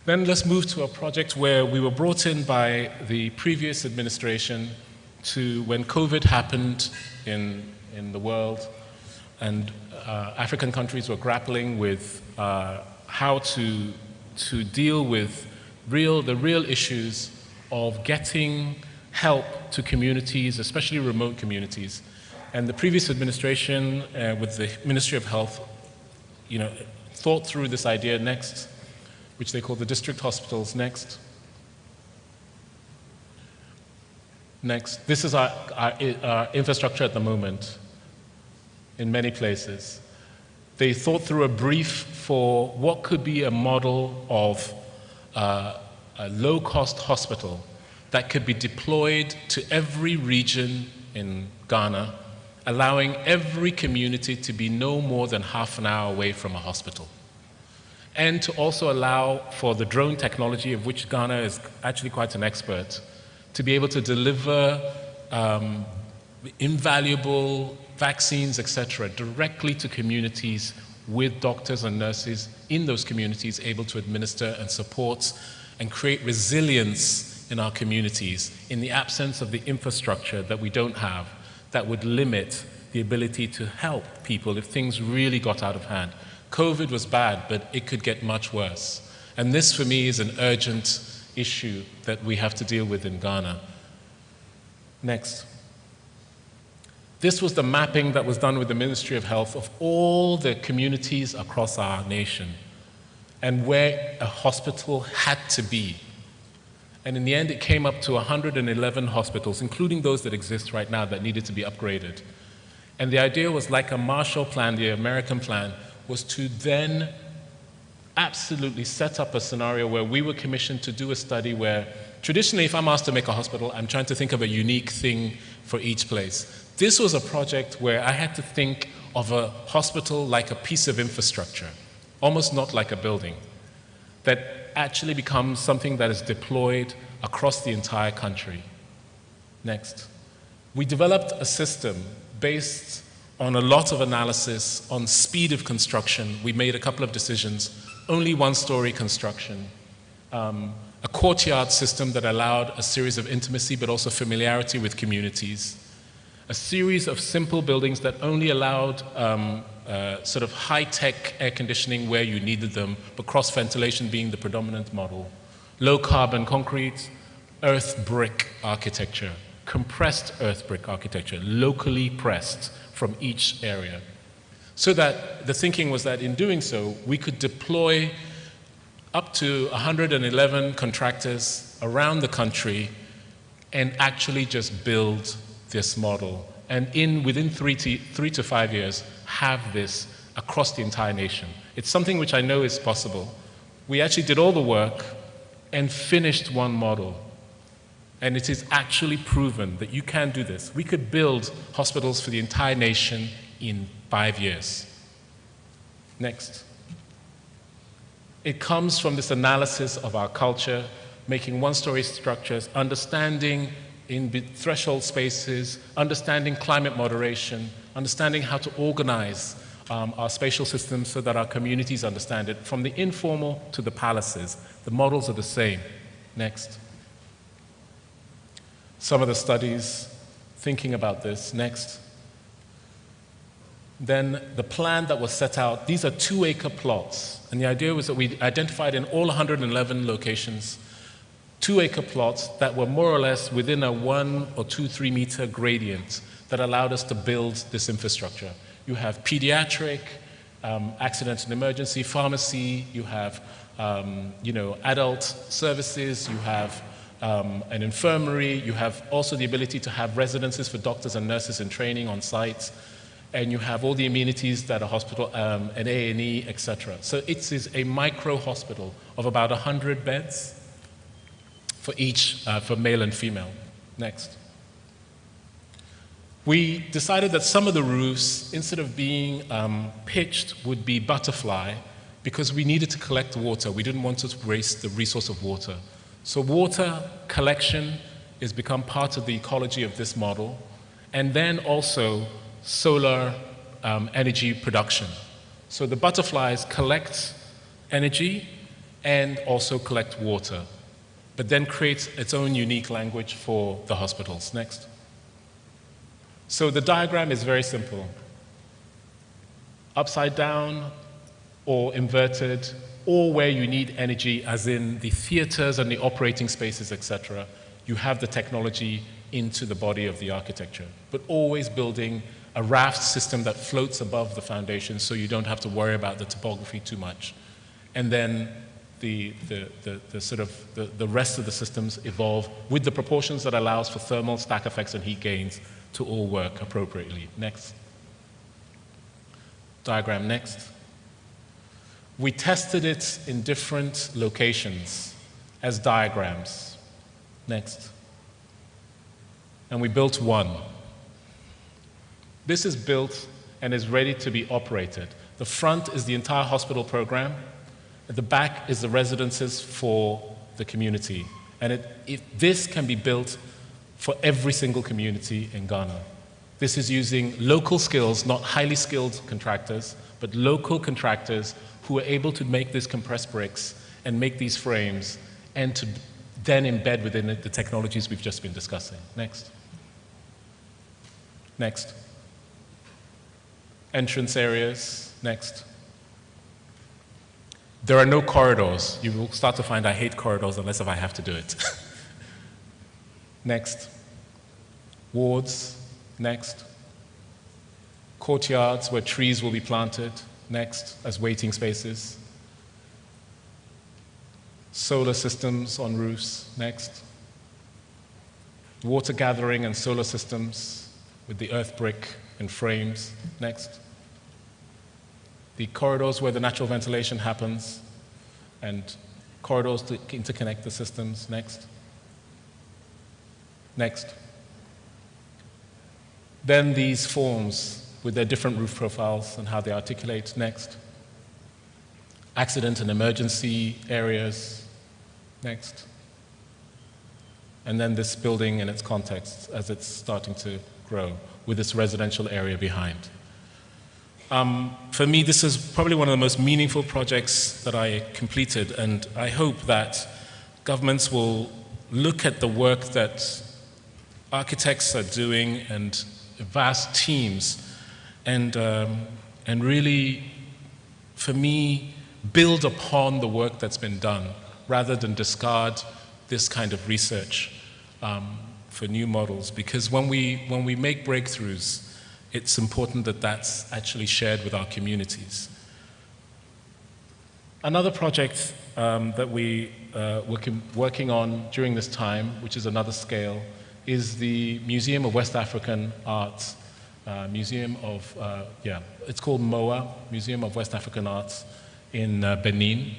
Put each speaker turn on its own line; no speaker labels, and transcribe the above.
Then let's move to a project where we were brought in by the previous administration to when COVID happened in the world, and African countries were grappling with how to deal with the real issues of getting help to communities, especially remote communities. And the previous administration, with the Ministry of Health, thought through this idea next, which they call the district hospitals next. Next. This is our infrastructure at the moment in many places. They thought through a brief for what could be a model of a low-cost hospital that could be deployed to every region in Ghana, allowing every community to be no more than half an hour away from a hospital. And to also allow for the drone technology, of which Ghana is actually quite an expert, to be able to deliver invaluable vaccines, etc., directly to communities with doctors and nurses in those communities able to administer and support and create resilience in our communities in the absence of the infrastructure that we don't have that would limit the ability to help people if things really got out of hand. COVID was bad, but it could get much worse. And this, for me, is an urgent issue that we have to deal with in Ghana. Next. This was the mapping that was done with the Ministry of Health of all the communities across our nation and where a hospital had to be. And in the end, it came up to 111 hospitals, including those that exist right now that needed to be upgraded. And the idea was like a Marshall Plan, the American plan, was to then absolutely set up a scenario where we were commissioned to do a study where, traditionally, if I'm asked to make a hospital, I'm trying to think of a unique thing for each place. This was a project where I had to think of a hospital like a piece of infrastructure, almost not like a building, that actually becomes something that is deployed across the entire country. Next. We developed a system based on a lot of analysis on speed of construction. We made a couple of decisions, only one-story construction, a courtyard system that allowed a series of intimacy but also familiarity with communities, a series of simple buildings that only allowed sort of high-tech air conditioning where you needed them, but cross-ventilation being the predominant model, low-carbon concrete, earth brick architecture, compressed earth brick architecture, locally pressed from each area. So that the thinking was that in doing so, we could deploy up to 111 contractors around the country and actually just build this model. And within 3 to 5 years, have this across the entire nation. It's something which I know is possible. We actually did all the work and finished one model. And it is actually proven that you can do this. We could build hospitals for the entire nation in 5 years. Next. It comes from this analysis of our culture, making one-story structures, understanding in threshold spaces, understanding climate moderation, understanding how to organize our spatial systems so that our communities understand it, from the informal to the palaces. The models are the same. Next. Some of the studies thinking about this. Next. Then the plan that was set out, these are 2-acre plots. And the idea was that we identified in all 111 locations 2-acre plots that were more or less within a 1 or 2, 3 meter gradient that allowed us to build this infrastructure. You have pediatric, accident and emergency, pharmacy, you have adult services, you have an infirmary, you have also the ability to have residences for doctors and nurses in training on site, and you have all the amenities that a hospital, an A&E, etc. So it is a micro hospital of about 100 beds for each, for male and female. Next. We decided that some of the roofs, instead of being pitched, would be butterfly because we needed to collect water. We didn't want to waste the resource of water. So water collection has become part of the ecology of this model, and then also solar energy production. So the butterflies collect energy and also collect water, but then creates its own unique language for the hospitals. Next. So the diagram is very simple. Upside down or inverted, or where you need energy, as in the theaters and the operating spaces, etc., you have the technology into the body of the architecture, but always building a raft system that floats above the foundation so you don't have to worry about the topography too much. And then the rest of the systems evolve with the proportions that allows for thermal, stack effects, and heat gains to all work appropriately. Next. Diagram next. We tested it in different locations as diagrams. Next. And we built one. This is built and is ready to be operated. The front is the entire hospital program. At the back is the residences for the community. And this can be built for every single community in Ghana. This is using local skills, not highly skilled contractors, but local contractors who are able to make these compressed bricks and make these frames and to then embed within it the technologies we've just been discussing. Next. Next. Entrance areas. Next. There are no corridors. You will start to find I hate corridors unless if I have to do it. Next. Wards. Next. Courtyards where trees will be planted. Next, as waiting spaces. Solar systems on roofs. Next. Water gathering and solar systems with the earth brick and frames. Next. The corridors where the natural ventilation happens and corridors to interconnect the systems. Next. Next. Then these forms with their different roof profiles and how they articulate. Next. Accident and emergency areas. Next. And then this building in its context as it's starting to grow with this residential area behind. For me, this is probably one of the most meaningful projects that I completed, and I hope that governments will look at the work that architects are doing and vast teams and really, for me, build upon the work that's been done rather than discard this kind of research for new models. Because when we make breakthroughs, it's important that that's actually shared with our communities. Another project that we working on during this time, which is another scale, is the Museum of West African Arts. It's called MOA, Museum of West African Arts in Benin.